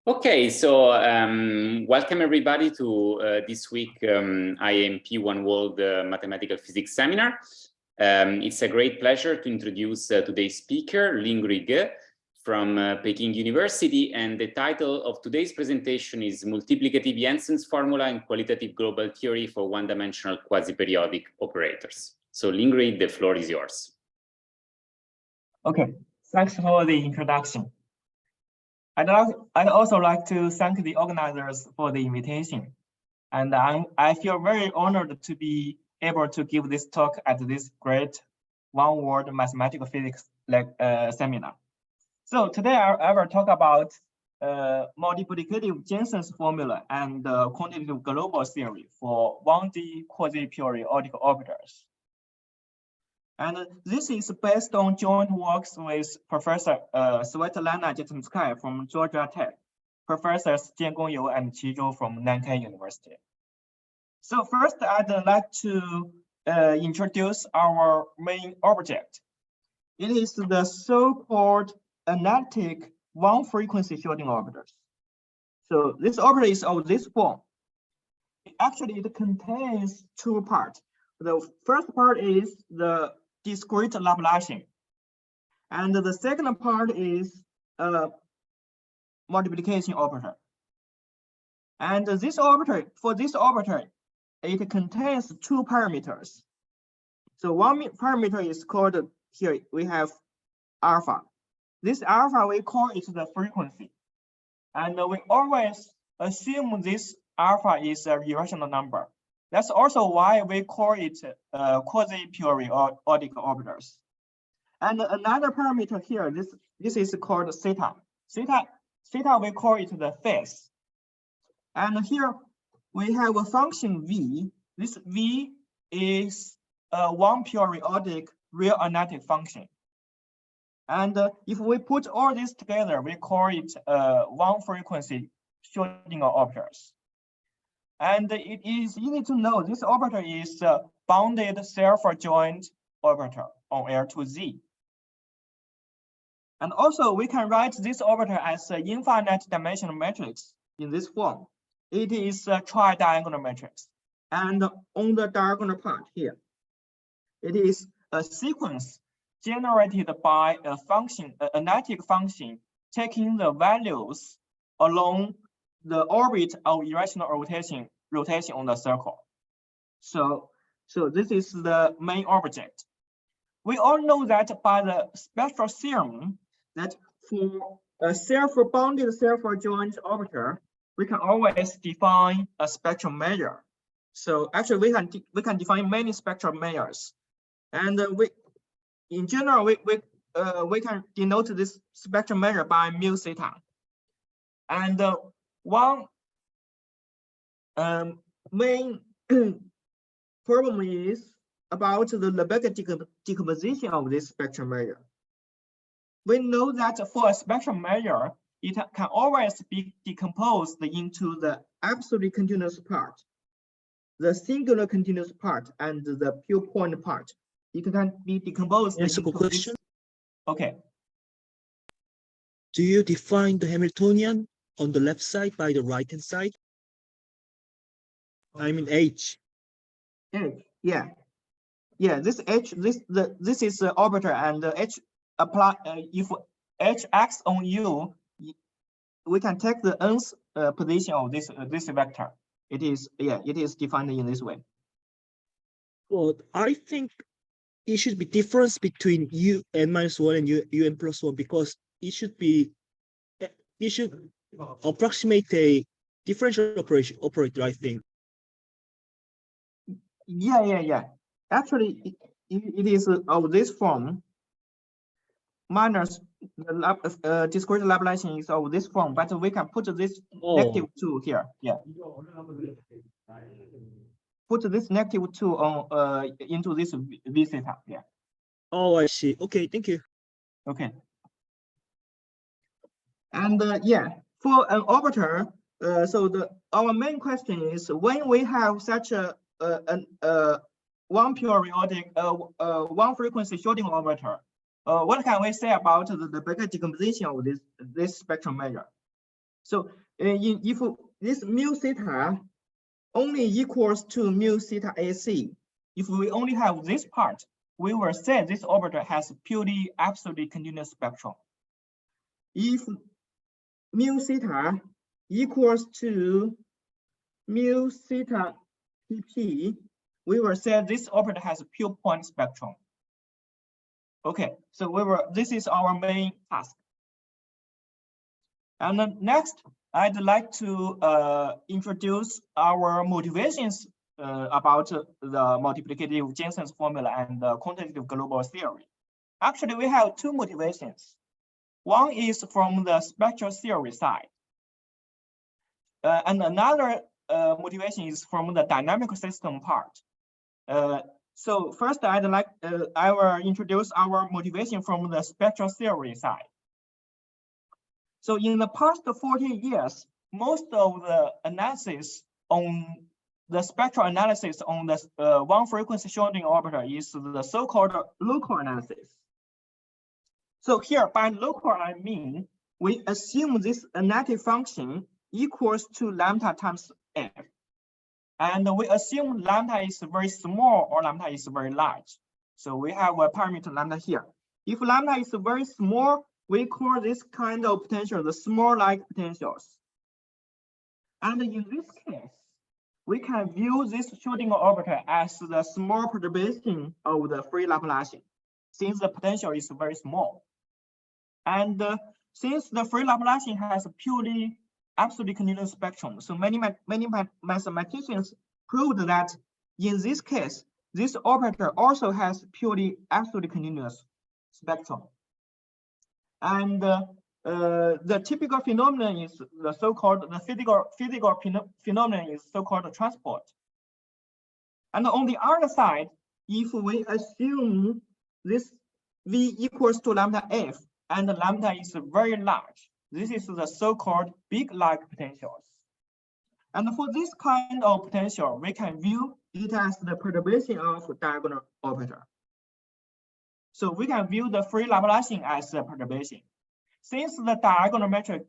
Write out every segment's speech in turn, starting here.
Okay, so welcome everybody to this week IAMP One World Mathematical Physics Seminar. It's a great pleasure to introduce today's speaker, Lingrui Ge from Peking University, and the title of today's presentation is Multiplicative Jensen's Formula and Qualitative Global Theory for One-Dimensional Quasiperiodic Operators. So Lingrui, the floor is yours. Okay, thanks for the introduction. I'd also like to thank the organizers for the invitation. And I feel very honored to be able to give this talk at this great One World Mathematical Physics seminar. So today I will talk about multiplicative Jensen's formula and quantitative global theory for 1D quasiperiodic operators. And this is based on joint works with Professor Svetlana Jitomirskaya from Georgia Tech, Professors Jiangong You and Zhou from Nankai University. So first, I'd like to introduce our main object. It is the so-called analytic one-frequency shorting operators. So this operator is of this form. Actually, it contains two parts. The first part is the discrete Laplacian, and the second part is a multiplication operator. And this operator, for this operator, it contains two parameters. So one parameter is called, here we have alpha. This alpha, we call it the frequency. And we always assume this alpha is a irrational number. That's also why we call it quasi-periodic operators. And another parameter here, this is called theta. Theta, we call it the phase. And here we have a function v. This v is a one-periodic real analytic function. And if we put all this together, we call it one-frequency Schrodinger operators. And it is easy to know this operator is a bounded self-adjoint operator on L to Z. And also we can write this operator as an infinite dimensional matrix in this form. It is a tri-diagonal matrix. And on the diagonal part here, it is a sequence generated by a function, an analytic function, taking the values along the orbit of irrational rotation on the circle. So this is the main object. We all know that by the spectral theorem, that for a self-bounded self-adjoint operator, we can always define a spectral measure. So actually, we can define many spectral measures, and in general we can denote this spectral measure by mu theta. And one main problem is about the Lebesgue decomposition of this spectral measure. We know that for a spectral measure, it can always be decomposed into the absolutely continuous part, the singular continuous part, and the pure point part. It can be decomposed. Yes, into question. This. Okay. Do you define the Hamiltonian on the left side by the right-hand side? I mean H. H, yeah. This H, this is the operator, and H apply. If H acts on U, we can take the nth position of this vector. It is defined in this way. Well, I think it should be difference between UN-1 and UN+1 because it should approximate a differential operator, I think. Yeah. Actually, it is of this form minus the discrete Laplacian is of this form, but we can put this -2 here. Yeah. Put this -2 on into this v theta. Yeah. Oh, I see. Okay, thank you. Okay. And for an operator, so our main question is when we have such a one-periodic one-frequency shorting operator, what can we say about the Lebesgue decomposition of this spectral measure? So if this mu theta only equals to mu theta AC, if we only have this part, we will say this orbital has purely absolutely continuous spectrum. If mu theta equals to mu theta pp, we will say this orbital has a pure point spectrum. Okay, so this is our main task. And then next, I'd like to introduce our motivations about the multiplicative Jensen's formula and the quantitative global theory. Actually, we have two motivations. One is from the spectral theory side. And another motivation is from the dynamic system part. So first, I will introduce our motivation from the spectral theory side. So in the past 40 years, most of the analysis on the spectral analysis on the one frequency Schrodinger orbital is the so-called local analysis. So here by local, I mean, we assume this analytic function equals to lambda times f. And we assume lambda is very small or lambda is very large. So we have a parameter lambda here. If lambda is very small, we call this kind of potential the small-like potentials. And in this case, we can view this Schrodinger orbital as the small perturbation of the free Laplacian, since the potential is very small. And since the free Laplacian has a purely absolutely continuous spectrum, so many mathematicians proved that in this case, this orbital also has purely absolutely continuous spectrum. And the typical phenomenon is the so-called physical phenomenon is so-called transport. And on the other side, if we assume this v equals to lambda f and lambda is very large, this is the so-called big-like potentials. And for this kind of potential, we can view it as the perturbation of diagonal orbital. So we can view the free Laplacian as a perturbation. Since the diagonal metric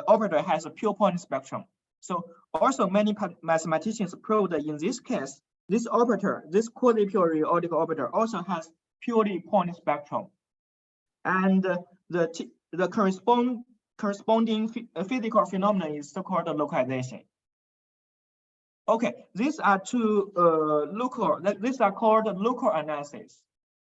orbital has a pure point spectrum, so also many mathematicians proved that in this case, this orbital, this quasiperiodic orbital also has purely point spectrum. And the corresponding physical phenomenon is so-called localization. Okay, these are two these are called local analysis.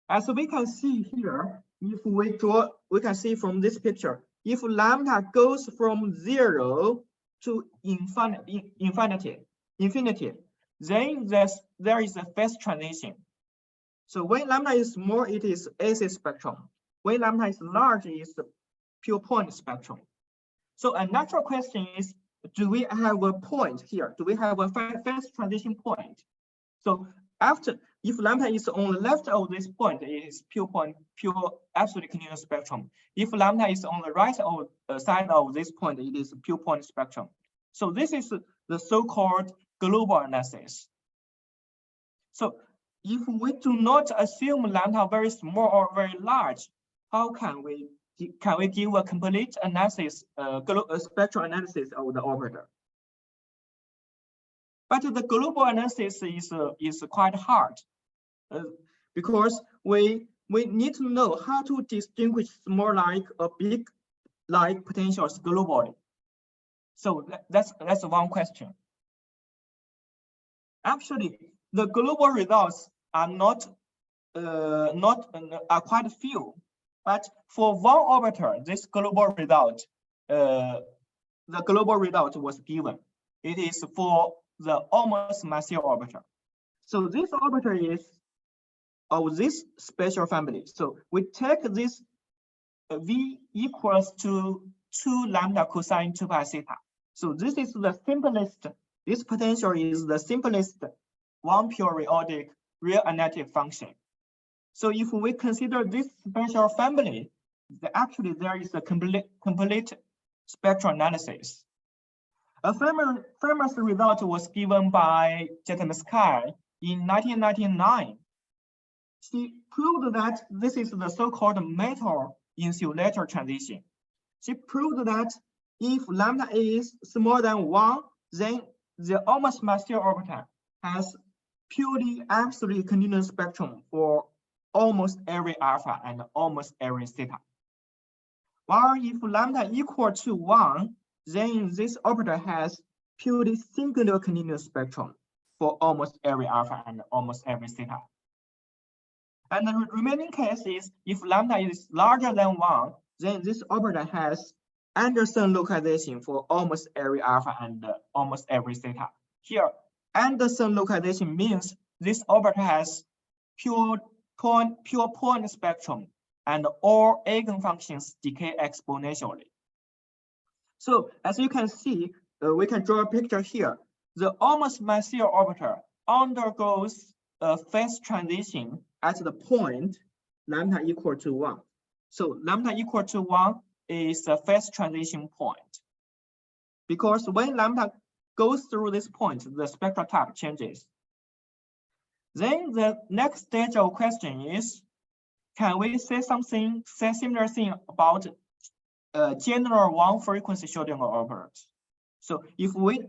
As we can see here, if we draw, we can see from this picture, if lambda goes from 0 to infinity, then there is a phase transition. So when lambda is small, it is AC spectrum. When lambda is large, it is the pure point spectrum. So a natural question is, do we have a point here? Do we have a phase transition point? So if lambda is on the left of this point, it is pure absolutely continuous spectrum. If lambda is on the right side of this point, it is pure point spectrum. So this is the so-called global analysis. So if we do not assume lambda very small or very large, how can we give a complete analysis, spectral analysis of the orbital? But the global analysis is quite hard because we need to know how to distinguish small-like or big-like potentials globally. So that's one question. Actually, the global results are are quite few. But for one orbital, this global result, the global result was given. It is for the almost massive orbital. So this orbital is of this special family. So we take this v equals to 2 lambda cosine 2 pi theta. So this is the simplest, this potential is the simplest one periodic real analytic function. So if we consider this special family, actually there is a complete spectral analysis. A famous result was given by Jitomirskaya in 1999. She proved that this is the so-called metal insulator transition. She proved that if lambda is smaller than 1, then the almost massive orbital has purely absolutely continuous spectrum for almost every alpha and almost every theta. While if lambda equal to 1, then this orbital has purely singular continuous spectrum for almost every alpha and almost every theta. And the remaining case is if lambda is larger than 1, then this orbital has Anderson localization for almost every alpha and almost every theta. Here, Anderson localization means this orbital has pure point spectrum and all eigenfunctions decay exponentially. So as you can see, we can draw a picture here. The almost massive orbital undergoes a phase transition at the point lambda equal to 1. So lambda equal to 1 is the phase transition point. Because when lambda goes through this point, the spectral type changes. Then the next stage of question is, can we say similar thing about general one frequency Schrodinger orbitals? So if we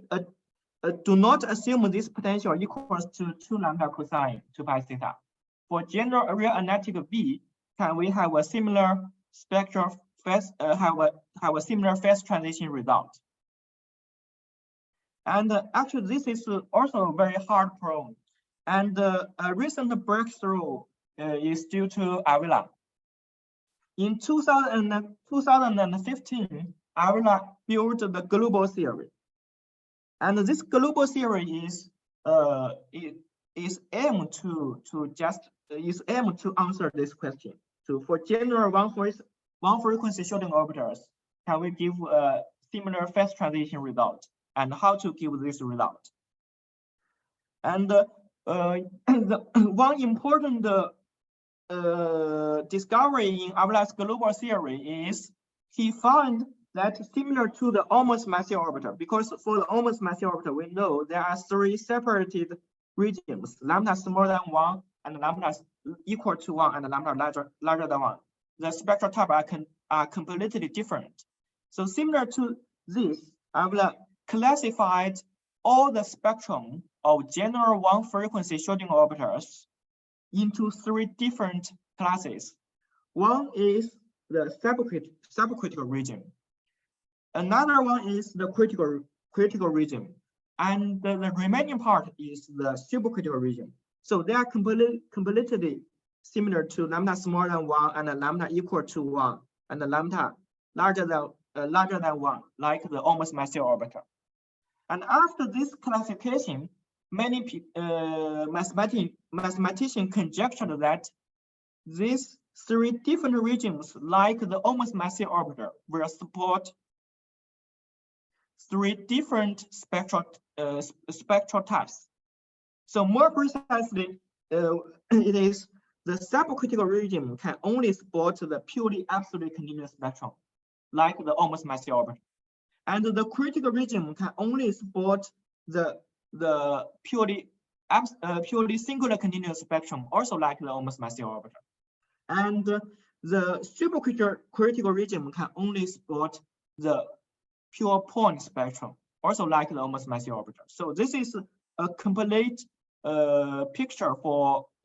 do not assume this potential equals to 2 lambda cosine 2 pi theta, for general area analytic B, can we have a similar spectral phase, have a similar phase transition result? And actually, this is also a very hard problem. And a recent breakthrough is due to Avila. In 2015, Avila built the global theory. And this global theory is aimed to answer this question. So for general one frequency Schrodinger orbitals, can we give a similar phase transition result, and how to give this result? And the one important discovery in Avila's global theory is he found that similar to the almost massive orbital, because for the almost massive orbital, we know there are 3 separated regions, lambda smaller than 1, and lambda equal to 1, and lambda larger than 1. The spectral type are completely different. So similar to this, Avila classified all the spectrum of general one frequency Schrodinger orbitals into 3 different classes. One is the subcritical region. Another one is the critical region, and the remaining part is the supercritical region. So they are completely similar to lambda smaller than 1 and lambda equal to 1 and lambda larger than 1, like the almost massive orbital. And after this classification, many mathematicians conjectured that these 3 different regions, like the almost massive orbital, will support 3 different spectral types. So more precisely, it is the subcritical region can only support the purely absolutely continuous spectrum, like the almost massive orbital. And the critical region can only support the purely singular continuous spectrum, also like the almost massive orbital. And the supercritical region can only support the pure point spectrum, also like the almost massive orbital. So this is a complete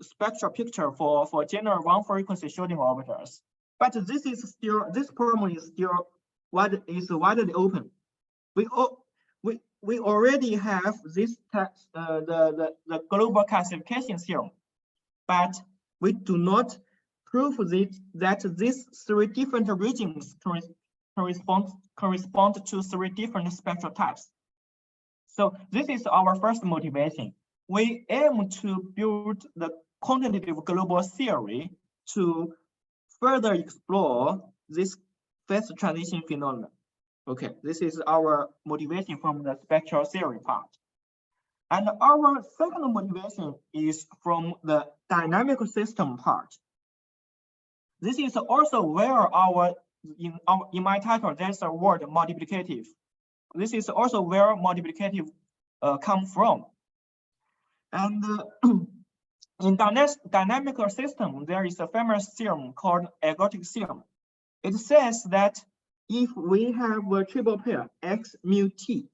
spectral picture for general one frequency Schrodinger orbitals. But this problem is still widely open. We already have this text, the global classification theorem, but we do not prove that these 3 different regions correspond to 3 different spectral types. So this is our first motivation. We aim to build the quantitative global theory to further explore this phase transition phenomenon. Okay, this is our motivation from the spectral theory part. And our second motivation is from the dynamical system part. This is also where in my title, there's a word multiplicative. This is also where multiplicative come from. And in dynamical system, there is a famous theorem called ergodic theorem. It says that if we have a triple pair X mu T,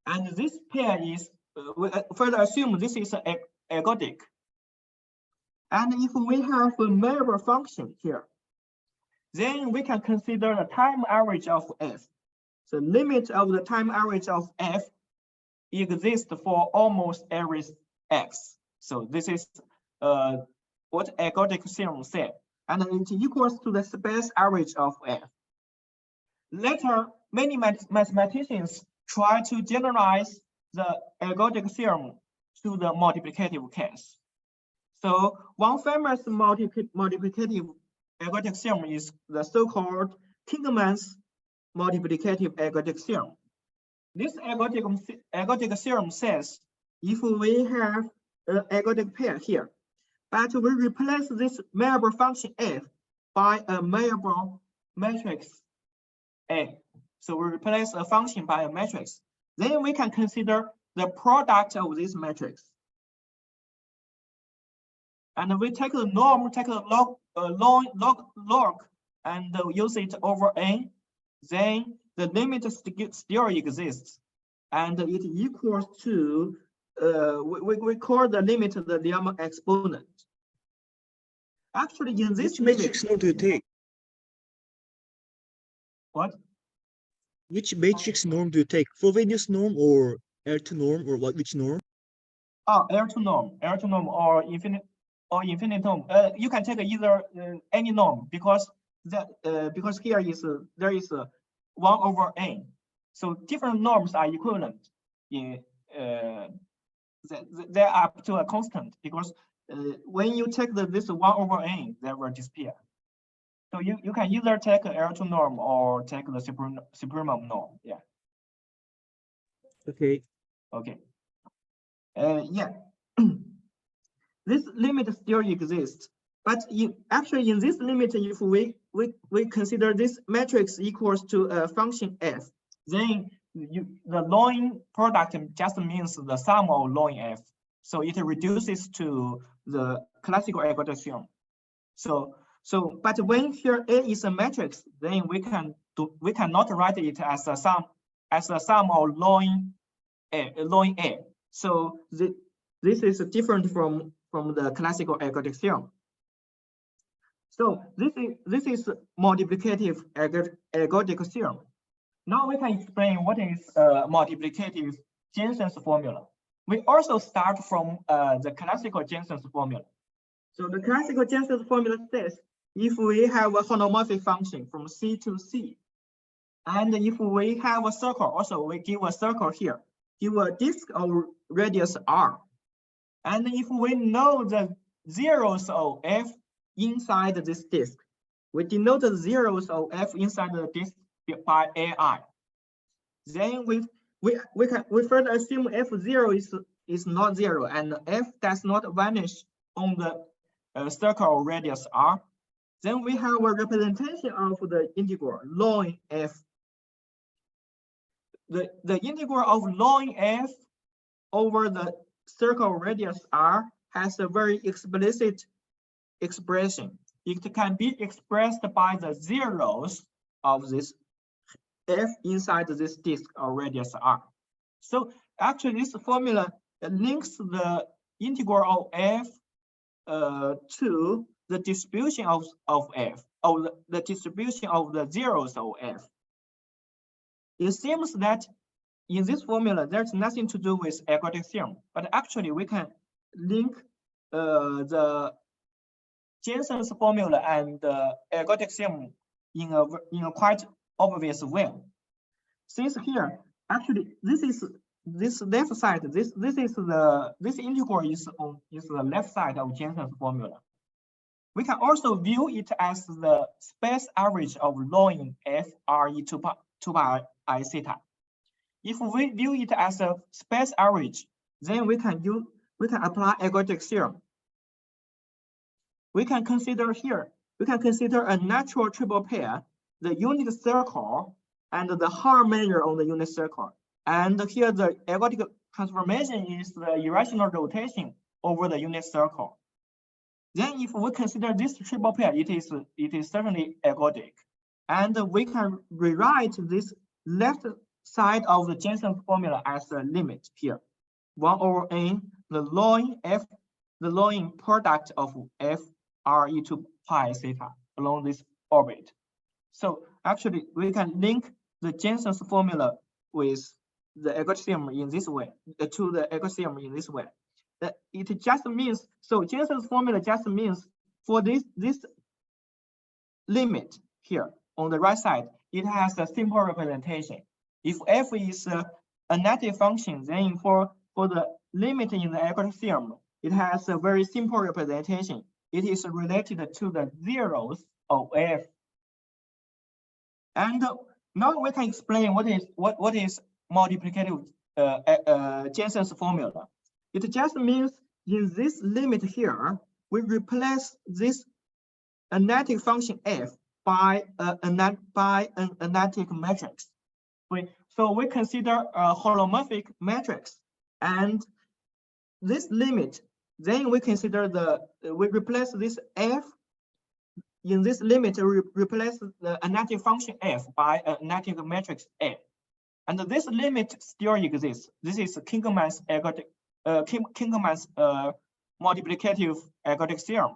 and this pair is, we further assume this is ergodic. And if we have a measurable function here, then we can consider the time average of F. The limit of the time average of F exists for almost every X. So this is what ergodic theorem said, and it equals to the space average of F. Later, many mathematicians try to generalize the ergodic theorem to the multiplicative case. So one famous multiplicative ergodic theorem is the so-called Kingman's multiplicative ergodic theorem. This ergodic theorem says if we have an ergodic pair here, but we replace this measurable function F by a measurable matrix A. So we replace a function by a matrix. Then we can consider the product of this matrix. And we take the norm, take the log, and use it over N. Then the limit still exists. And it equals to, we call the limit the Lemma exponent. Actually, in this matrix norm do you take? What? Which matrix norm do you take? Frobenius norm or L2 norm, or what? Which norm? Oh, L2 norm or infinite norm. You can take either any norm because here is there is 1 over n. So different norms are equivalent. In they are up to a constant because when you take this 1 over n, they will disappear. So you can either take L2 norm or take the supremum norm. Yeah. Okay. Okay. Yeah. This limit still exists, but actually in this limit, if we consider this matrix equals to a function f, then the log product just means the sum of log f. So it reduces to the classical ergodic theorem. But when here A is a matrix, then we cannot write it as a sum of log A. So this is different from the classical ergodic theorem. So this is multiplicative ergodic theorem. Now we can explain what is multiplicative Jensen's formula. We also start from the classical Jensen's formula. So the classical Jensen's formula says if we have a holomorphic function from C to C, and if we have a circle, also we give a circle here, give a disk of radius r. And if we know the zeros of f inside this disk, we denote the zeros of f inside the disk by ai. Then we further assume f0 is not 0 and f does not vanish on the circle radius r. Then we have a representation of the integral log f. The integral of log f over the circle radius r has a very explicit expression. It can be expressed by the zeros of this f inside this disk of radius r. So actually this formula links the integral of f to the distribution of f, or the distribution of the zeros of f. It seems that in this formula, there's nothing to do with ergodic theorem, but actually we can link the Jensen's formula and the ergodic theorem in a quite obvious way. Since here, actually, this left side, this integral is the left side of Jensen's formula. We can also view it as the space average of log f re 2 pi I theta. If we view it as a space average, then we can apply ergodic theorem. We can consider a natural triple pair, the unit circle, and the Haar measure on the unit circle. And here the ergodic transformation is the irrational rotation over the unit circle. Then if we consider this triple pair, it is certainly ergodic. And we can rewrite this left side of the Jensen formula as a limit here. 1 over n, the lowering product of f r e to pi theta along this orbit. So actually, we can link the Jensen's formula with the algorithm in this way, to the algorithm in this way. It just means, so Jensen's formula just means for this limit here on the right side, it has a simple representation. If f is a negative function, then for the limit in the algorithm, it has a very simple representation. It is related to the zeros of f. And now we can explain what is multiplicative Jensen's formula. It just means in this limit here, we replace this analytic function f by an analytic matrix. So we consider a holomorphic matrix, and this limit, then we consider we replace this f in this limit, we replace the analytic function f by an analytic matrix f. And this limit still exists. This is Kinkelman's multiplicative algebraic theorem.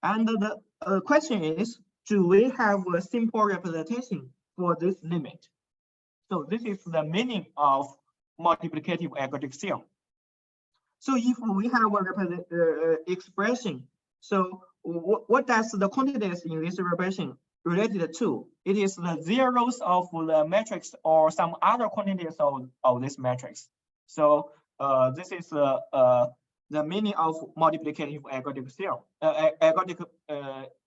And the question is, do we have a simple representation for this limit? So this is the meaning of multiplicative algebraic theorem. So if we have a expression, so what does the quantities in this expression related to? It is the zeros of the matrix or some other quantities of this matrix. So this is the meaning of multiplicative algebraic theorem,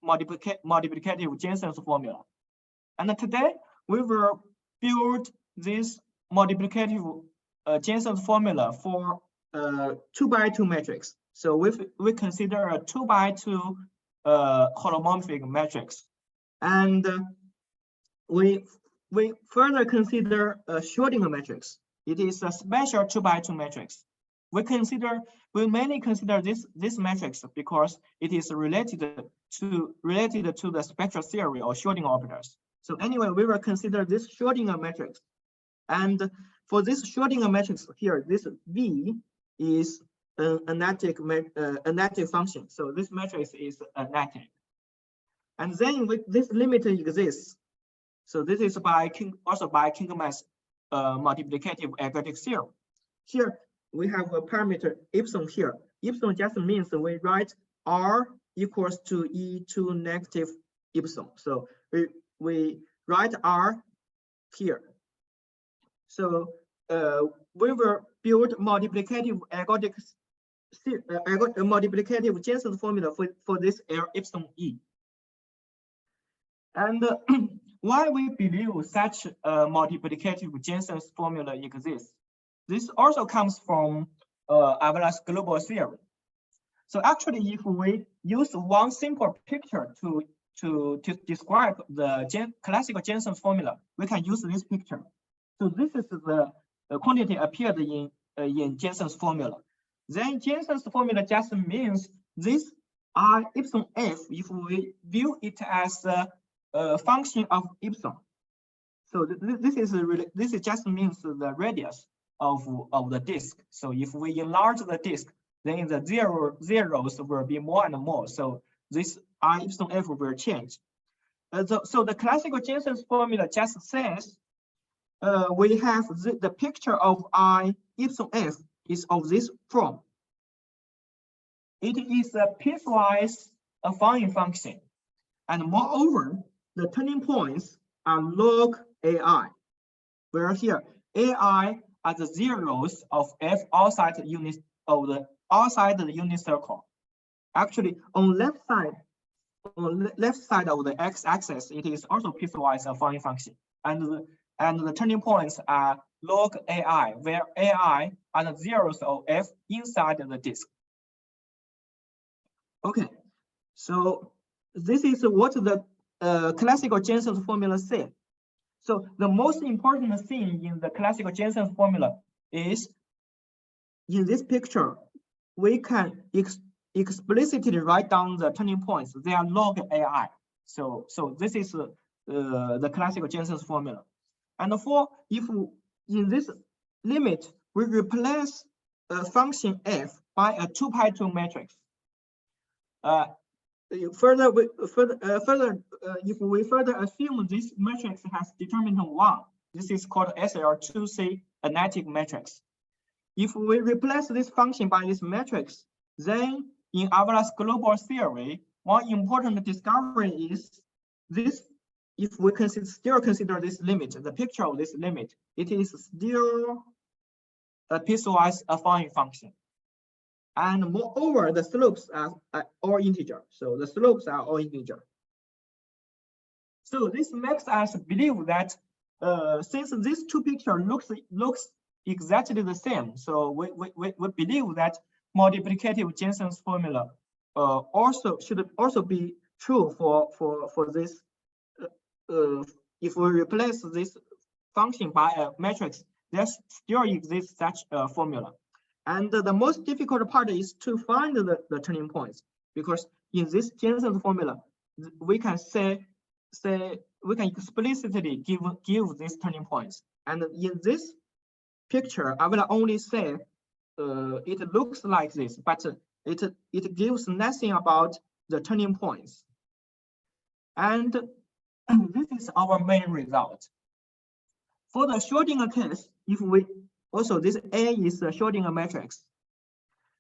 multiplicative Jensen's formula. And today we will build this multiplicative Jensen's formula for 2x2 matrix. So we consider a 2x2 holomorphic matrix, and we further consider a Schrodinger matrix. It is a special 2x2 matrix. We mainly consider this matrix because it is related to the spectral theory or Schrodinger operators. So anyway, we will consider this Schrodinger matrix, and for this Schrodinger matrix here, this V is an analytic function. So this matrix is analytic. And then this limit exists. So this is also by Kinkelman's multiplicative algebraic theorem. Here we have a parameter epsilon here. Epsilon just means we write r equals to e to negative epsilon. So we write r here. So we will build multiplicative multiplicative Jensen's formula for this epsilon e. And why we believe such a multiplicative Jensen's formula exists? This also comes from Avala's global theory. So actually, if we use one simple picture to describe the classical Jensen's formula, we can use this picture. So this is the quantity appeared in Jensen's formula. Then Jensen's formula just means this r epsilon f if we view it as a function of epsilon. So this just means the radius of the disk. So if we enlarge the disk, then the zeros will be more and more. So this r epsilon f will change. So the classical Jensen's formula just says we have the picture of I epsilon f is of this form. It is a piecewise affine function, and moreover, the turning points are log ai, where here ai are the zeros of f outside the unit of the unit circle. Actually, on left side of the x-axis, it is also piecewise affine function, and the turning points are log ai, where ai are the zeros of f inside the disk. Okay, so this is what the classical Jensen's formula said. So the most important thing in the classical Jensen's formula is in this picture, we can explicitly write down the turning points. They are log ai. So this is the classical Jensen's formula. And for if in this limit we replace a function f by a 2x2 matrix. Further, if we further assume this matrix has determinant 1, this is called SL2C analytic matrix. If we replace this function by this matrix, then in Avala's global theory, one important discovery is this. If we still consider this limit, the picture of this limit, it is still a piecewise affine function. And moreover, the slopes are all integer. So the slopes are all integer. So this makes us believe that since these two pictures looks exactly the same, so we believe that multiplicative Jensen's formula should also be true for this. If we replace this function by a matrix, there still exists such a formula. And the most difficult part is to find the turning points, because in this Jensen's formula, we can we can explicitly give these turning points. And in this picture, I will only say it looks like this, but it gives nothing about the turning points. And this is our main result. For the Schrodinger case, if we also this A is a Schrodinger matrix,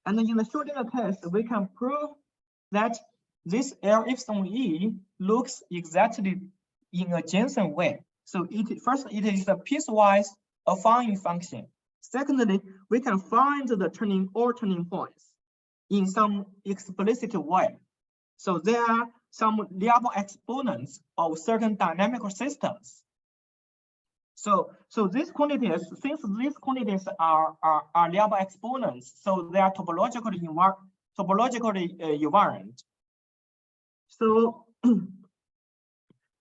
and in the Schrodinger case, we can prove that this L epsilon E looks exactly in a Jensen way. So first it is a piecewise affine function. Secondly, we can find the turning points in some explicit way. So there are some reliable exponents of certain dynamical systems. So these quantities, since these quantities are reliable exponents, so they are topologically invariant. So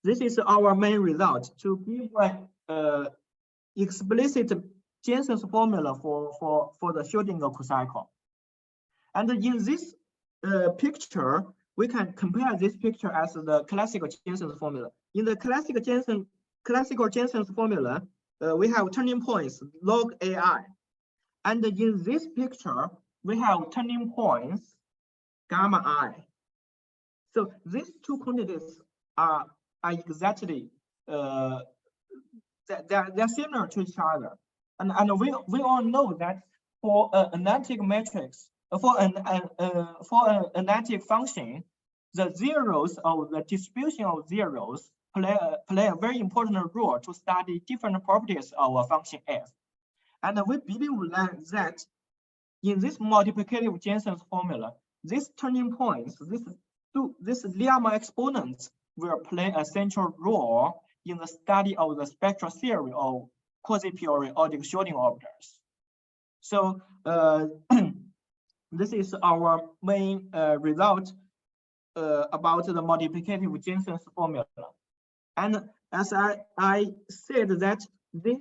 this is our main result, to give an explicit Jensen's formula for the Schrodinger cocycle. And in this picture, we can compare this picture as the classical Jensen's formula. In the classical Jensen's formula, we have turning points log AI. And in this picture, we have turning points gamma I. So these two quantities are exactly, they're similar to each other. And we all know that for an analytic matrix, for an analytic function, the zeros of the distribution of zeros play a very important role to study different properties of a function f. And we believe that in this multiplicative Jensen's formula, these turning points, this Lyamaa exponents will play a central role in the study of the spectral theory of quasiperiodic Schrodinger orbitals. So this is our main result about the multiplicative Jensen's formula. And as I said that this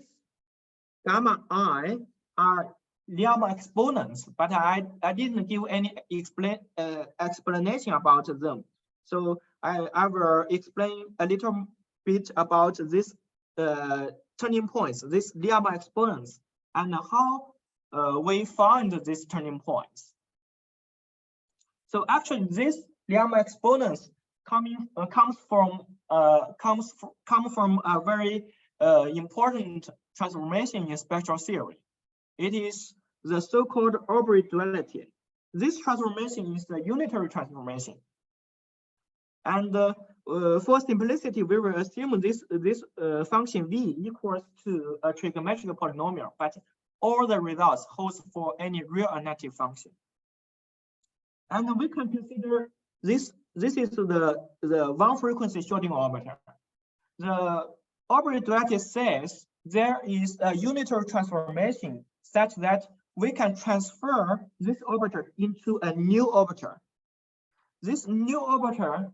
gamma I are Lyamaa exponents, but I didn't give any explanation about them. So I will explain a little bit about this turning points, these Lyamaa exponents, and how we find these turning points. So actually, these Lyamaa exponents come from a very important transformation in spectral theory. It is the so-called Aubrey duality. This transformation is a unitary transformation. And for simplicity, we will assume this function v equals to a trigonometric polynomial, but all the results holds for any real analytic function. And we can consider this is the one frequency Schrodinger orbiter. The Aubrey duality says there is a unitary transformation such that we can transfer this orbiter into a new orbiter. This new orbiter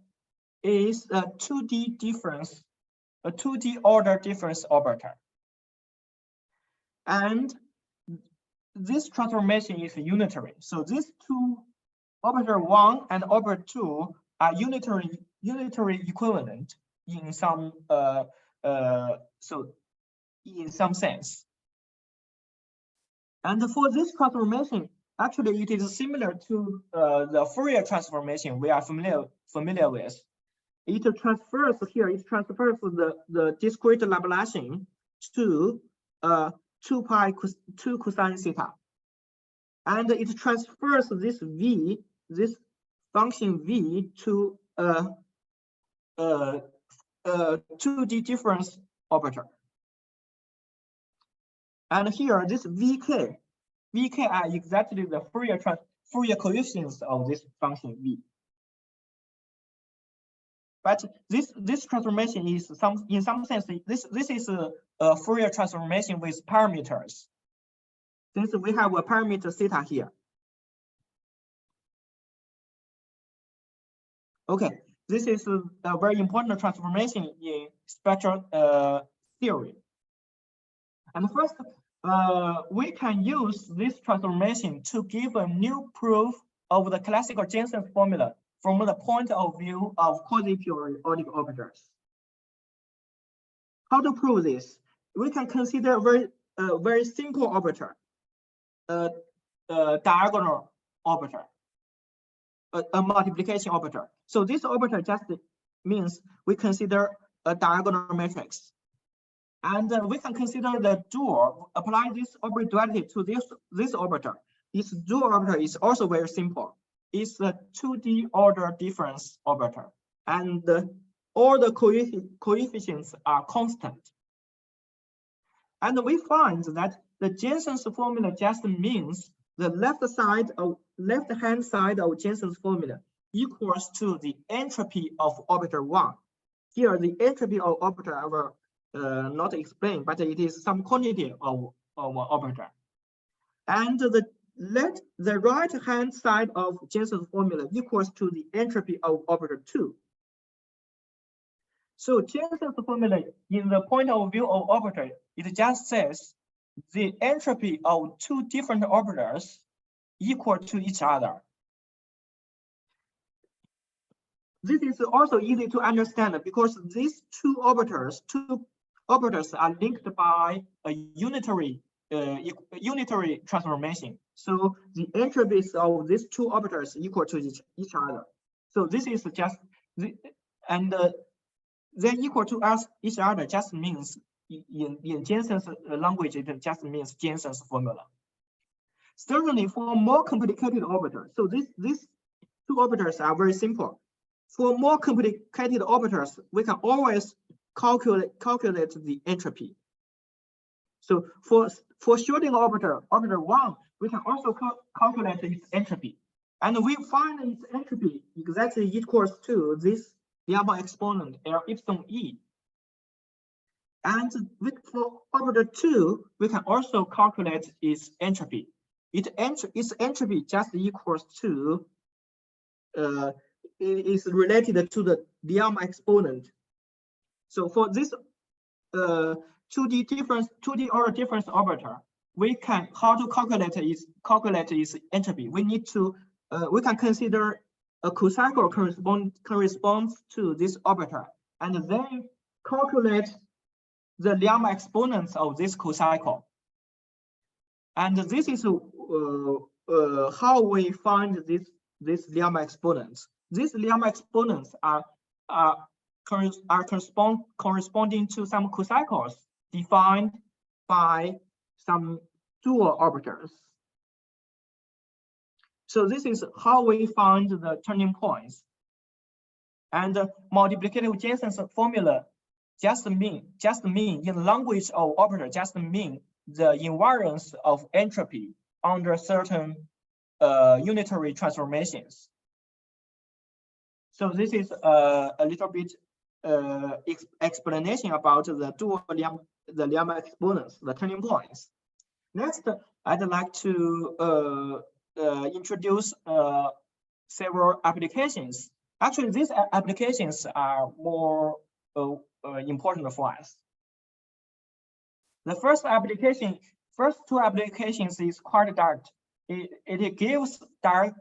is a 2D difference, a 2D order difference orbiter. And this transformation is unitary. So these two, orbiter 1 and orbiter 2, are unitary equivalent. in some in some sense. And for this transformation, actually it is similar to the Fourier transformation we are familiar with. It transfers here. It transfers the discrete Laplacian to 2 cosine theta, and it transfers this v, this function v, to 2D difference operator. And here, this vk are exactly the Fourier coefficients of this function v. But this transformation is in some sense, this is a Fourier transformation with parameters, since we have a parameter theta here. Okay, this is a very important transformation in spectral theory. And first, we can use this transformation to give a new proof of the classical Jensen formula from the point of view of quasiperiodic operators. How to prove this? We can consider a very simple operator, diagonal operator, a multiplication operator. So this operator just means we consider a diagonal matrix. And we can consider the dual, apply this operator duality to this operator. This dual operator is also very simple. It's a 2D order difference operator, and all the coefficients are constant. And we find that the Jensen's formula just means the left-hand side of Jensen's formula equals to the entropy of operator 1. Here, the entropy of operator I will not explain, but it is some quantity of operator. And the right-hand side of Jensen's formula equals to the entropy of operator 2. So Jensen's formula, in the point of view of operator, it just says the entropy of 2 different operators equal to each other. This is also easy to understand because these two operators are linked by a unitary transformation. So the entropys of these two operators equal to each other. So this is just they equal to each other just means in Jensen's language, it just means Jensen's formula. Certainly for more complicated operators, so these two operators are very simple. For more complicated operators, we can always calculate the entropy. So for Schrodinger operator 1, we can also calculate its entropy. And we find its entropy exactly equals to this gamma exponent L epsilon E. And for operator 2, we can also calculate its entropy. Its entropy just equals to is related to the gamma exponent. So for this 2D order difference operator, we can calculate its entropy. We need to we can consider a cocycle corresponds to this operator, and then calculate the gamma exponents of this cocycle. And this is how we find this gamma exponents. These gamma exponents are corresponding to some cocycles defined by some dual operators. So this is how we find the turning points. And multiplicative Jensen's formula just mean in the language of operator just mean the invariance of entropy under certain unitary transformations. So this is a little bit explanation about the dual gamma exponents, the turning points. Next, I'd like to introduce several applications. Actually, these applications are more important for us. The first two applications is quite direct. It gives direct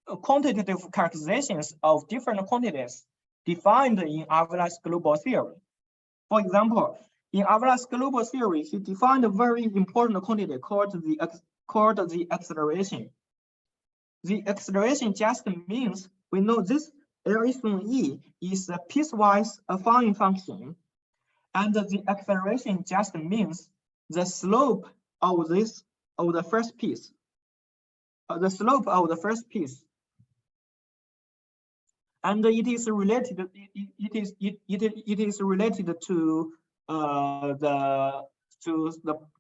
quantitative characterizations of different quantities defined in Avela's global theory. For example, in Avela's global theory, he defined a very important quantity called the acceleration. The acceleration just means we know this L epsilon E is a piecewise affine function, and the acceleration just means the slope of the first piece. The slope of the first piece, and it is related. It is related to the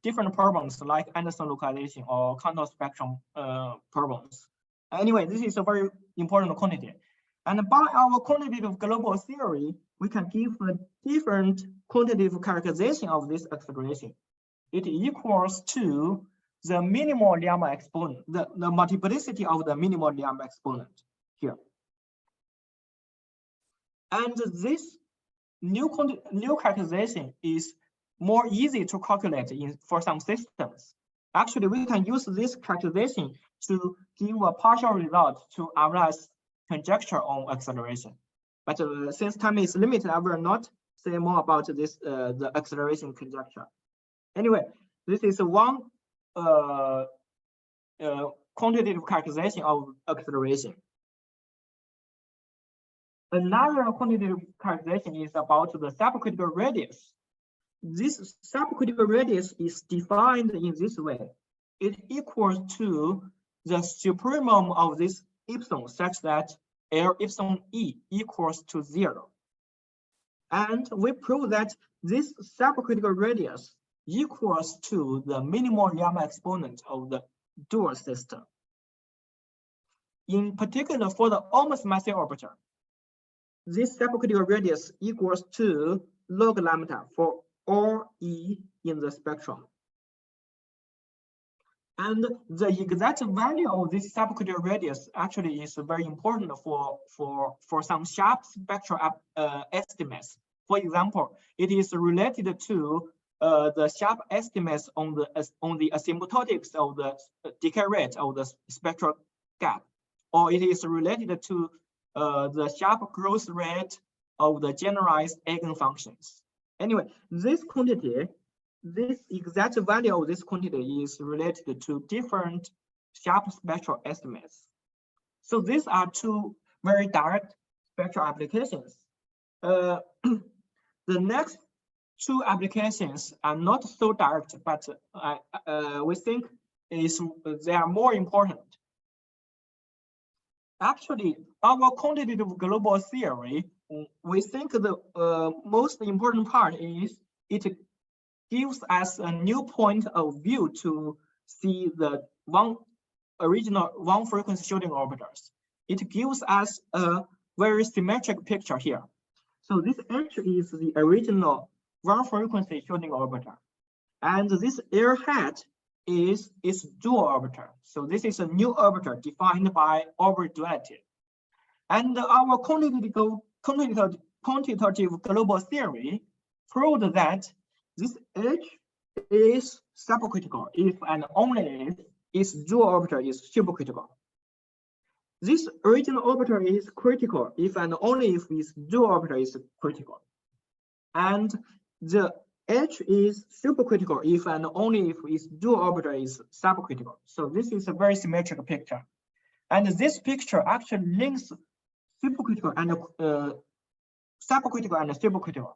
different problems like Anderson localization or contour spectrum problems. Anyway, this is a very important quantity. And by our quantitative global theory, we can give a different quantitative characterization of this acceleration. It equals to the minimal Lemma exponent, the multiplicity of the minimal Lemma exponent here. And this new characterization is more easy to calculate for some systems. Actually, we can use this characterization to give a partial result to Avela's conjecture on acceleration. But since time is limited, I will not say more about this the acceleration conjecture. Anyway, this is one quantitative characterization of acceleration. Another quantitative characterization is about the subcritical radius. This subcritical radius is defined in this way. It equals to the supremum of this epsilon such that L epsilon E equals to 0. And we prove that this subcritical radius equals to the minimal Lemma exponent of the dual system. In particular, for the almost massive orbiter, this subcritical radius equals to log lambda for all E in the spectrum. And the exact value of this subcritical radius actually is very important for some sharp spectral estimates. For example, it is related to the sharp estimates on the asymptotics of the decay rate of the spectral gap, or it is related to the sharp growth rate of the generalized eigenfunctions. Anyway, this quantity, this exact value of this quantity is related to different sharp spectral estimates. So these are two very direct spectral applications. The next two applications are not so direct, but we think they are more important. Actually, our quantitative global theory, we think the most important part is it gives us a new point of view to see the one frequency shielding orbiters. It gives us a very symmetric picture here. So this H is the original one frequency shielding orbiter, and this L hat is its dual orbiter. So this is a new orbiter defined by orbit duality. And our quantitative global theory proved that this H is subcritical if and only if its dual orbiter is supercritical. This original orbiter is critical if and only if its dual orbiter is critical. And the H is supercritical if and only if its dual orbiter is subcritical. So this is a very symmetric picture. And this picture actually links supercritical and subcritical and supercritical.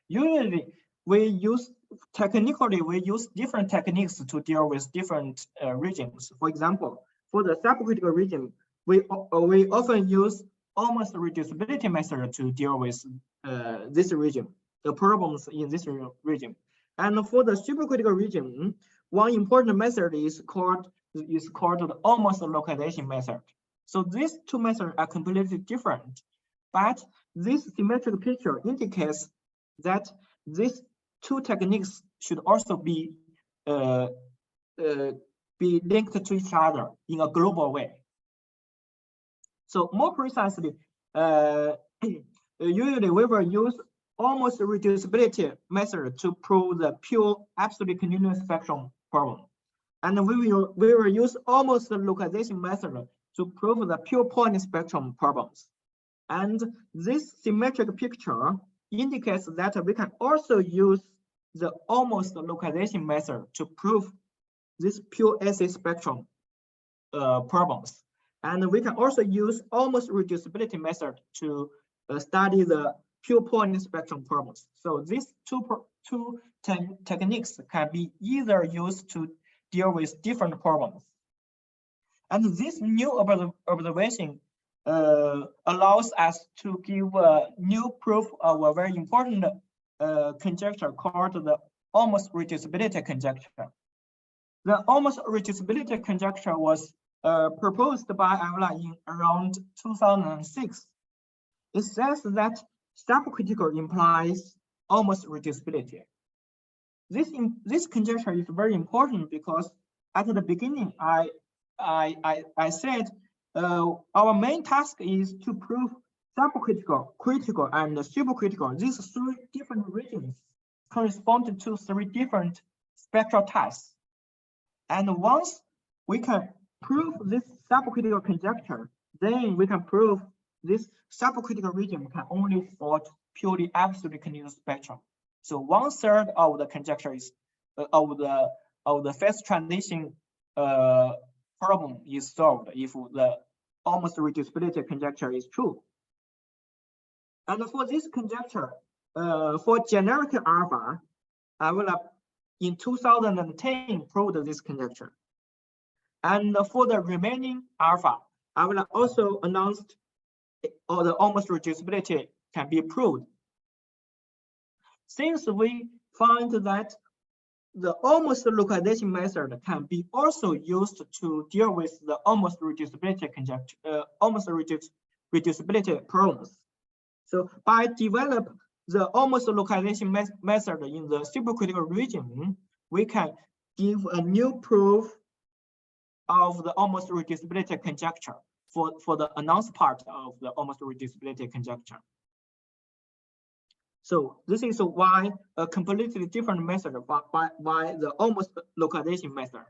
Usually, we use different techniques to deal with different regions. For example, for the subcritical region, we often use almost reducibility method to deal with this region, the problems in this region. And for the supercritical region, one important method is called the almost localization method. So these two methods are completely different, but this symmetric picture indicates that these two techniques should also be linked to each other in a global way. So more precisely, usually we will use almost reducibility method to prove the pure absolute continuous spectrum problem, and we will use almost localization method to prove the pure point spectrum problems. And this symmetric picture indicates that we can also use the almost localization method to prove this pure AC spectrum problems. And we can also use almost reducibility method to study the pure point spectrum problems. So these two techniques can be either used to deal with different problems. And this new observation allows us to give a new proof of a very important conjecture called the almost reducibility conjecture. The almost reducibility conjecture was proposed by Avila in around 2006. It says that subcritical implies almost reducibility. This conjecture is very important because at the beginning I said our main task is to prove subcritical, critical, and supercritical. These three different regions correspond to three different spectral types. And once we can prove this subcritical conjecture, then we can prove this subcritical region can only support purely absolutely continuous spectrum. So 1/3 of the conjecture is of the phase transition problem is solved if the almost reducibility conjecture is true. And for this conjecture, for generic alpha, I will in 2010 proved this conjecture. And for the remaining alpha, I will also announce or the almost reducibility can be proved. Since we find that the almost localization method can be also used to deal with the almost reducibility conjecture, reducibility problems. So by develop the almost localization method in the supercritical region, we can give a new proof of the almost reducibility conjecture for the announced part of the almost reducibility conjecture. So this is why a completely different method by the almost localization method.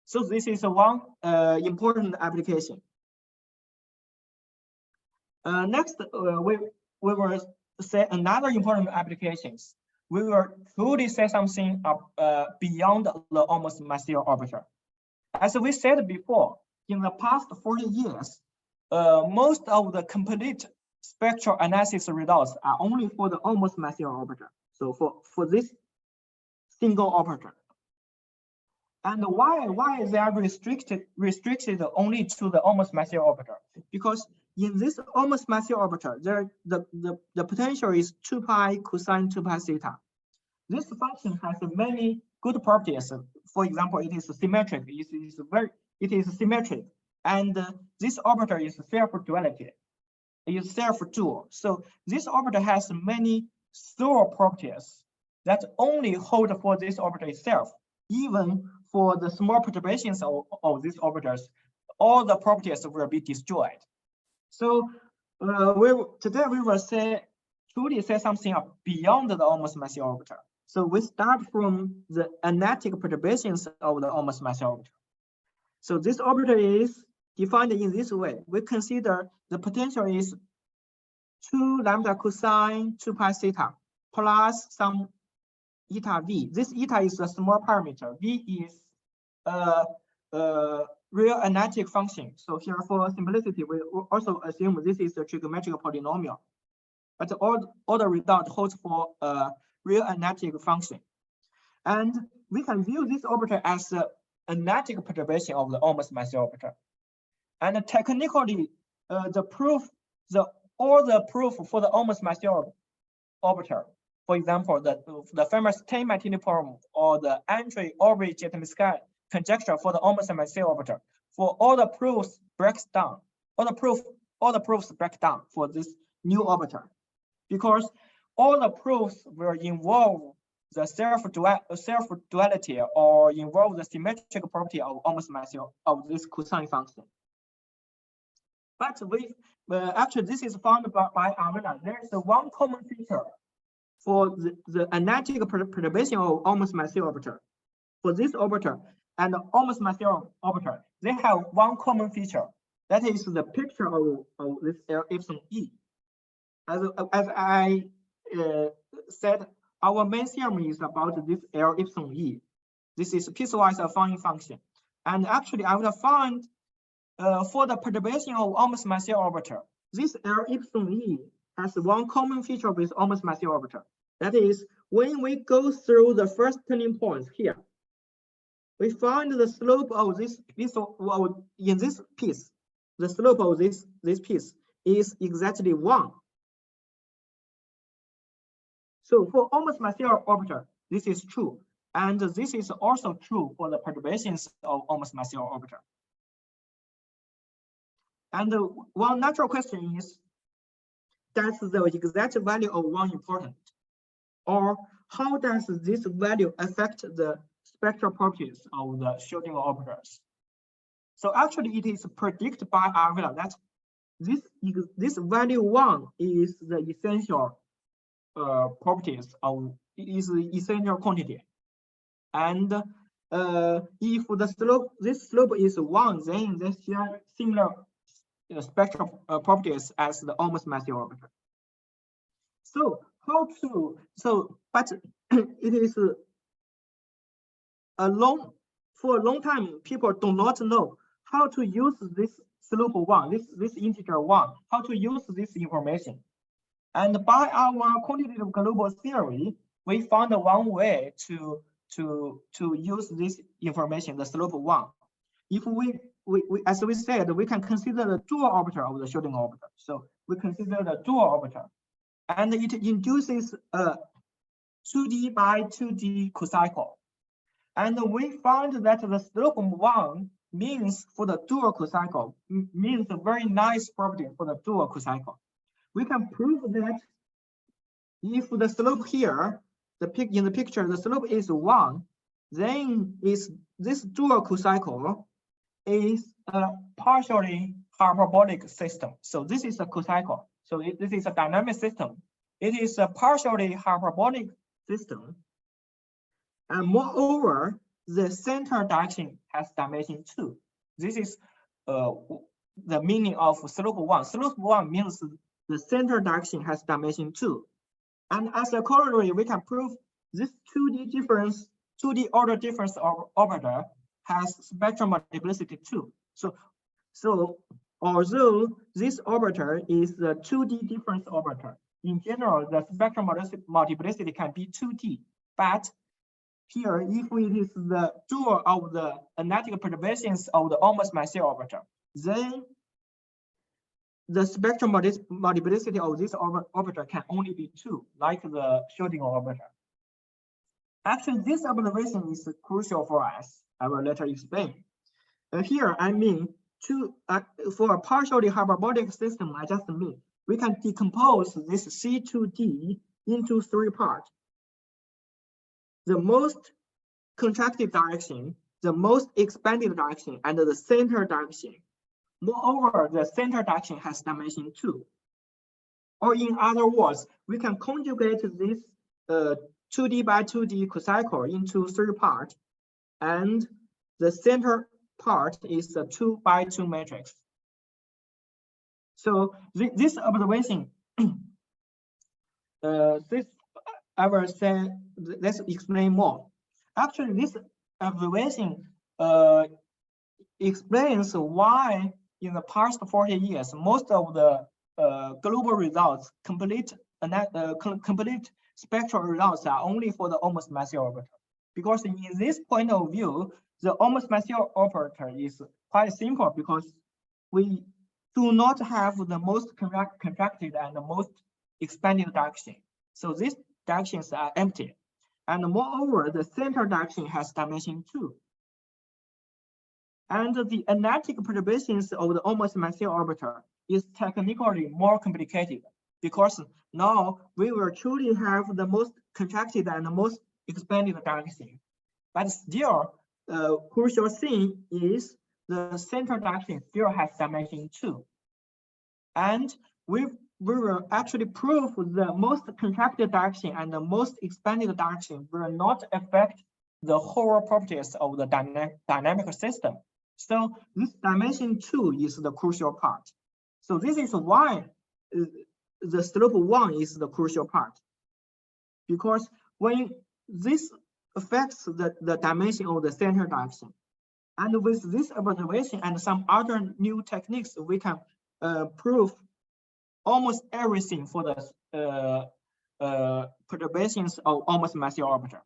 So this is one important application. Next, we will say another important applications. We will truly say something beyond the almost massive orbiter. As we said before, in the past 40 years, most of the complete spectral analysis results are only for the almost massive orbiter. So for this single orbiter. And why they are restricted only to the almost massive orbiter? Because in this almost massive orbiter, the potential is 2 pi cosine 2 pi theta. This function has many good properties. For example, it is symmetric. It is symmetric, and this orbiter is self-duality. It is self-dual. So this orbiter has many thorough properties that only hold for this orbiter itself. Even for the small perturbations of these orbiters, all the properties will be destroyed. So today we will truly say something beyond the almost massive orbiter. So we start from the analytic perturbations of the almost massive orbiter. So this orbiter is defined in this way. We consider the potential is 2 lambda cosine 2 pi theta plus some eta v. This eta is a small parameter. V is a real analytic function. So here for simplicity, we also assume this is a trigonometric polynomial. But all the result holds for a real analytic function. And we can view this orbiter as an analytic perturbation of the almost massive orbiter. And technically, all the proof for the almost massive orbiter, for example, the famous 10 Martini problem or the Lingrui Ge Jitomirskaya conjecture for the almost massive orbiter, for all the proofs breaks down. All the proofs break down for this new orbiter, because all the proofs will involve the self-duality or involve the symmetric property of almost massive of this cosine function. But actually this is found by Avila. There is one common feature for the analytic perturbation of almost massive orbiter. For this orbiter and almost massive orbiter, they have one common feature. That is the picture of this L epsilon E. As I said, our main theorem is about this L epsilon E. This is piecewise affine function. And actually, I would find for the perturbation of almost massive orbiter, this L epsilon E has one common feature with almost massive orbiter. That is, when we go through the first turning points here, we find the slope of this in this piece. The slope of this piece is exactly 1. So for almost massive orbiter, this is true. And this is also true for the perturbations of almost massive orbiter. And one natural question is, does the exact value of 1 important? Or how does this value affect the spectral properties of the Schrodinger operators? So actually, it is predicted by Arvela that this value 1 is the essential properties of the essential quantity. And if this slope is 1, then they share similar spectral properties as the almost massive orbiter. So but it is for a long time, people do not know how to use this slope 1, this integer 1, how to use this information. And by our quantitative global theory, we found one way to use this information, the slope 1. If we as we said, we can consider the dual orbiter of the Schrodinger orbiter. So we consider the dual orbiter, and it induces a 2D by 2D cocycle. And we found that the slope 1 means for the dual cocycle means a very nice property for the dual cocycle. We can prove that if the slope here, in the picture, the slope is 1, then this dual cocycle is a partially hyperbolic system. So this is a cocycle. So this is a dynamic system. It is a partially hyperbolic system. And moreover, the center direction has dimension 2. This is the meaning of slope 1. Slope 1 means the center direction has dimension 2. And as a corollary, we can prove this 2D order difference orbiter has spectral multiplicity 2. So although this orbiter is the 2D difference orbiter, in general, the spectral multiplicity can be 2D. But here, if it is the dual of the analytic perturbations of the almost massive orbiter, then the spectral multiplicity of this orbiter can only be 2, like the Schrodinger orbiter. Actually, this observation is crucial for us. I will later explain. Here, I mean, for a partially hyperbolic system, I just mean we can decompose this C2D into 3 parts. The most contracted direction, the most expanded direction, and the center direction. Moreover, the center direction has dimension 2. Or in other words, we can conjugate this 2D by 2D cocycle into 3 parts, and the center part is a 2 by 2 matrix. So this observation, this I will say, let's explain more. Actually, this observation explains why in the past 40 years, most of the global results, complete spectral results are only for the almost massive orbiter. Because in this point of view, the almost massive orbiter is quite simple because we do not have the most contracted and the most expanded direction. So these directions are empty. And moreover, the center direction has dimension 2. And the analytic perturbations of the almost massive orbiter is technically more complicated because now we will truly have the most contracted and the most expanded direction. But still, crucial thing is the center direction still has dimension 2. And we will actually prove the most contracted direction and the most expanded direction will not affect the whole properties of the dynamic system. So this dimension 2 is the crucial part. So this is why the slope 1 is the crucial part. Because when this affects the dimension of the center direction, and with this observation and some other new techniques, we can prove almost everything for the perturbations of almost massive orbiter.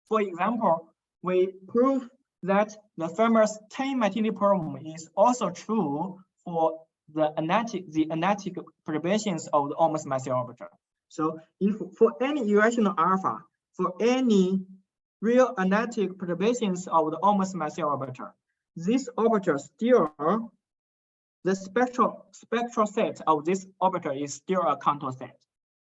For example, we prove that the Fermat's 10-magnitude problem is also true for the analytic perturbations of the almost massive orbiter. So if for any irrational alpha, for any real analytic perturbations of the almost massive orbiter, this orbiter still, the spectral set of this orbiter is still a contour set.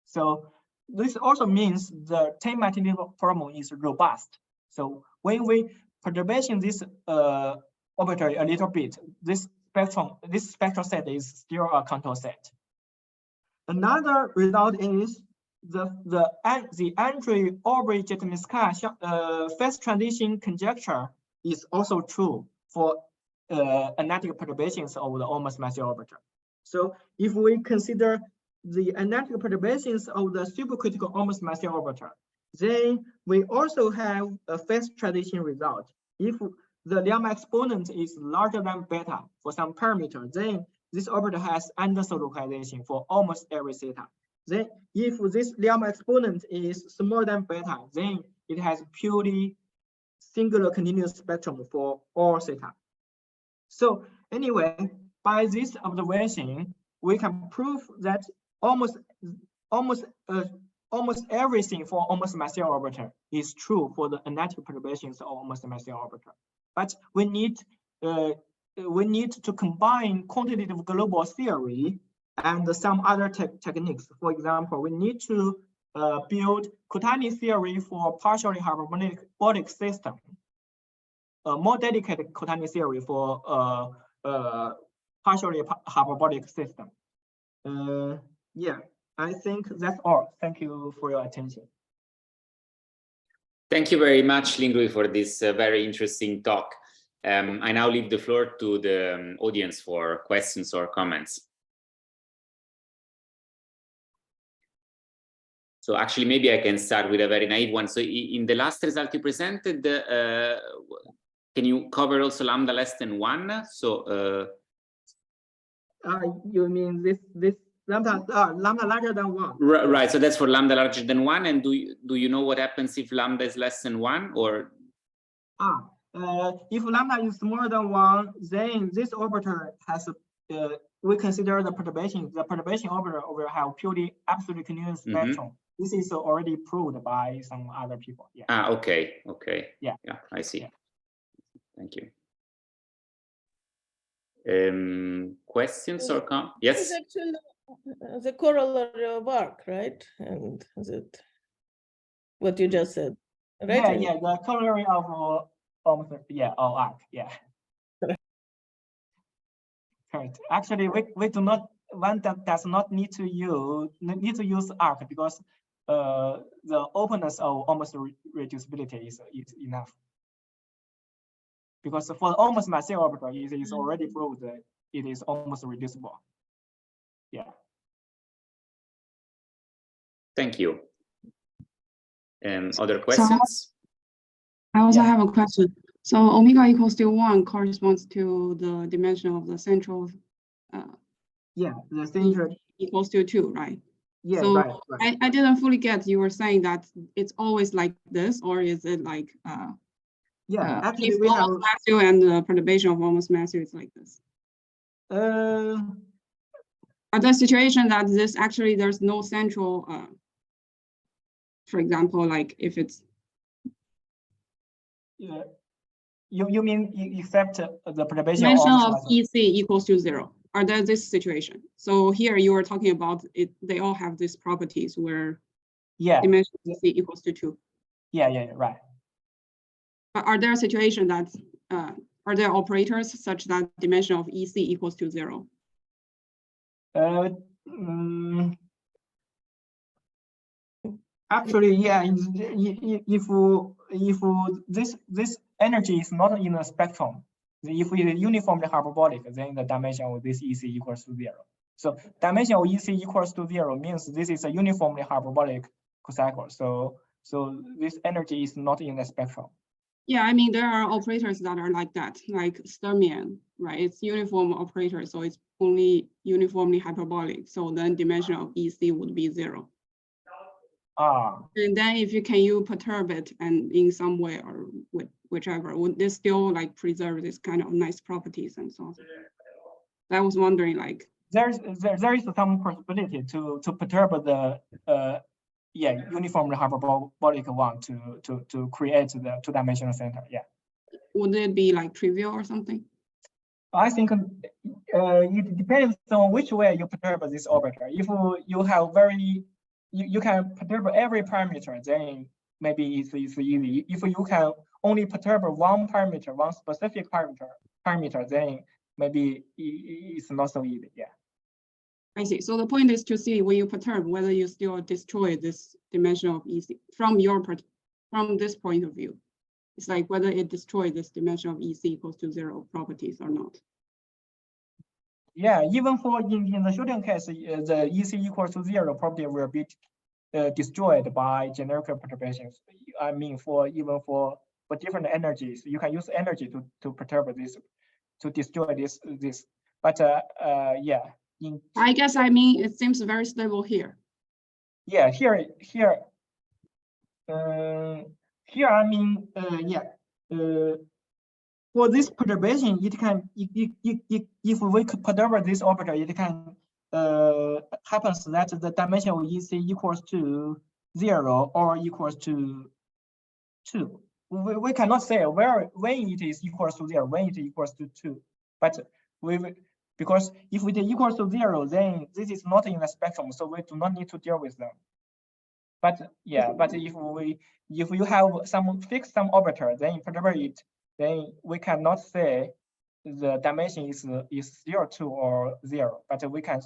So this also means the 10-magnitude problem is robust. So when we perturbation this orbiter a little bit, this spectral set is still a contour set. Another result is the Lingrui Ge phase transition conjecture is also true for analytic perturbations of the almost massive orbiter. So if we consider the analytic perturbations of the supercritical almost massive orbiter, then we also have a phase transition result. If the lemma exponent is larger than beta for some parameter, then this orbiter has Anderson localization for almost every theta. Then if this lemma exponent is smaller than beta, then it has purely singular continuous spectrum for all theta. So anyway, by this observation, we can prove that almost everything for almost massive orbiter is true for the analytic perturbations of almost massive orbiter. But we need to combine quantitative global theory and some other techniques. For example, we need to build Kutani theory for partially hyperbolic system, a more dedicated Kutani theory for partially hyperbolic system. Yeah, I think that's all. Thank you for your attention. Thank you very much, Lingrui, for this very interesting talk. I now leave the floor to the audience for questions or comments. So actually, maybe I can start with a very naive one. So in the last result you presented, can you cover also lambda less than 1? So you mean this lambda larger than 1? Right. So that's for lambda larger than 1. And do you know what happens if lambda is less than 1? Or if lambda is smaller than 1, then this orbiter has we consider the perturbation. The perturbation orbiter will have purely absolutely continuous spectrum. This is already proved by some other people. Yeah. Okay. Yeah. I see. Yeah. Thank you. Questions or comments? Yes. This is actually the corollary work, right? And is it what you just said? Right? Yeah. The corollary of almost arc. Yeah. Correct. Actually, we do not. One that does not need to use arc because the openness of almost reducibility is enough. Because for the almost massive orbiter, it is already proved that it is almost reducible. Yeah. Thank you. Other questions? I also have a question. So omega equals to 1 corresponds to the dimension of the central. The center equals to 2, right? Yeah, so right. I didn't fully get, you were saying that it's always like this, or is it like actually if we have almost massive and the perturbation of almost massive is like this? Are there situations that there's no central, for example, like if it's you mean except the perturbation dimension of EC equals to 0? Are there this situation? So here you are talking about it, they all have these properties where dimension of EC equals to 2. Yeah, right. Are there situations that are there operators such that dimension of EC equals to 0? Actually, yeah. If this energy is not in the spectrum, If it is uniformly hyperbolic, then the dimension of this EC equals to 0. So dimension of EC equals to 0 means this is a uniformly hyperbolic cocycle. So this energy is not in the spectrum. Yeah, I mean, there are operators that are like that, like Sturmian, right? It's uniform operator, so it's only uniformly hyperbolic. So then dimension of EC would be 0. And then if you perturb it and in some way or whichever, would this still like preserve this kind of nice properties and so on? I was wondering, like, there is some possibility to perturb the uniformly hyperbolic one to create the two-dimensional center. Yeah. Would it be like trivial or something? I think it depends on which way you perturb this operator. If you have you can perturb every parameter, then maybe it's easy. If you can only perturb one parameter, one specific parameter, then maybe it's not so easy. Yeah. I see. So the point is to see when you perturb whether you still destroy this dimension of EC from this point of view. It's like whether it destroys this dimension of EC equals to 0 properties or not. Yeah, even for in the Schrodinger case, the EC equals to 0 property will be destroyed by generic perturbations. I mean, for different energies, you can use energy to perturb this, to destroy this. But yeah. I guess I mean it seems very stable here. Yeah, here I mean for this perturbation, it can if we could perturb this operator, it can happens that the dimension of EC equals to 0 or equals to 2. We cannot say when it is equals to 0, when it equals to 2, but because if it equals to 0, then this is not in the spectrum, so we do not need to deal with them. But yeah, but if you have some fixed sum operator, then you perturb it, then we cannot say the dimension is 0, 2, or 0, but we can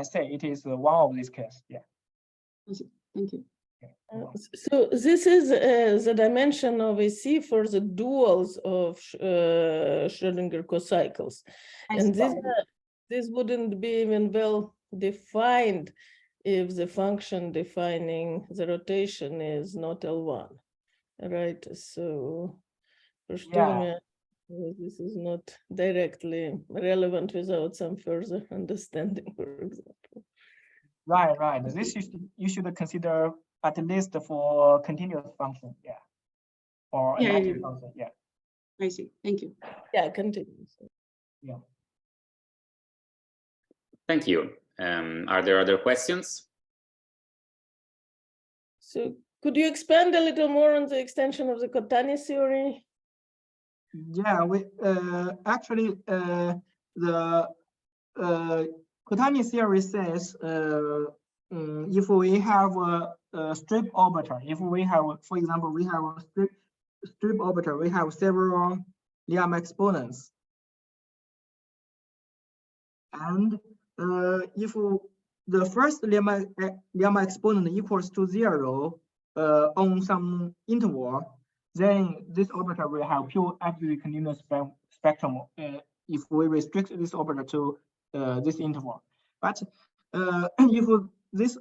say it is one of these cases. Yeah. Thank you. So this is the dimension of EC for the duals of Schrodinger cocycles, and this wouldn't be even well defined if the function defining the rotation is not L1, right? So for Schrodinger, this is not directly relevant without some further understanding, for example. Right. This you should consider at least for continuous function, yeah, or analytic function, yeah. I see. Thank you. Yeah, continuous. Yeah. Thank you. Are there other questions? So could you expand a little more on the extension of the Kohtani theory? Yeah, we actually the Kohtani theory says if we have a strip operator, if we have, for example, we have a strip operator, we have several Liam exponents, and if the first Liam exponent equals to 0 on some interval, then this operator will have pure absolutely continuous spectrum if we restrict this operator to this interval. But if this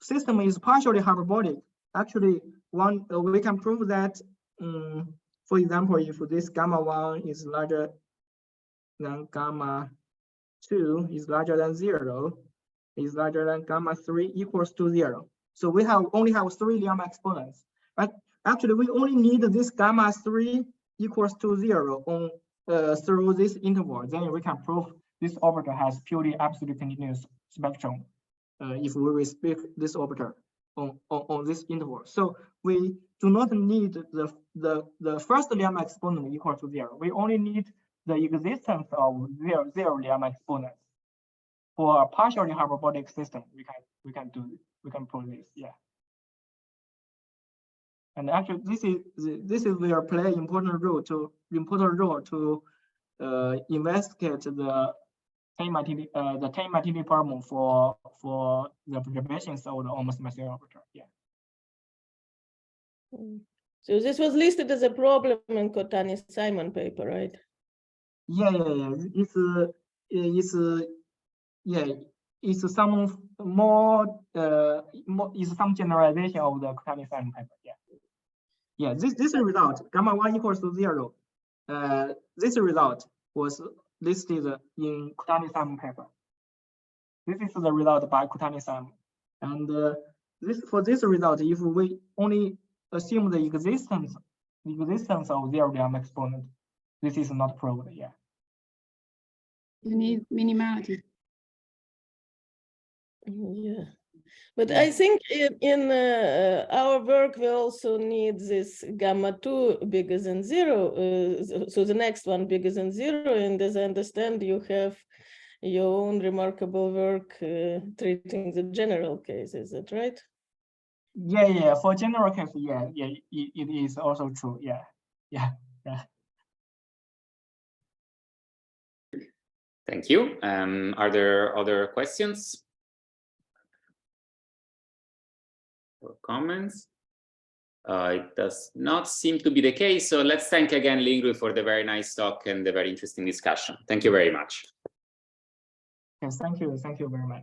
system is partially hyperbolic, actually we can prove that, for example, if this gamma 1 is larger than gamma 2 is larger than 0, is larger than gamma 3 equals to 0. So we only have 3 Liam exponents, but actually we only need this gamma 3 equals to 0 on through this interval. Then we can prove this operator has purely absolutely continuous spectrum if we restrict this operator on this interval. So we do not need the first Liam exponent equal to 0. We only need the existence of 0 Liam exponents. For a partially hyperbolic system, we can prove this, yeah. And actually, this will play important role to investigate the Martini problem for the perturbations of the almost massive operator. Yeah. So this was listed as a problem in Kohtani-Simon paper, right? Yeah. It's some more it's some generalization of the quantitative paper. Yeah. This result gamma 1 equals to 0. This result was listed in quantitative paper. This is the result by quantitative, and for this result, if we only assume the existence of zero gamma exponent, this is not proved. Yeah. You need minimality. Yeah, but I think in our work we also need this gamma 2 bigger than 0. So the next one bigger than 0, and as I understand, you have your own remarkable work treating the general case. Is that right? Yeah. For general case, it is also true. Yeah. Thank you. Are there other questions or comments? It does not seem to be the case. So let's thank again Lingrui for the very nice talk and the very interesting discussion. Thank you very much. Yes, thank you very much.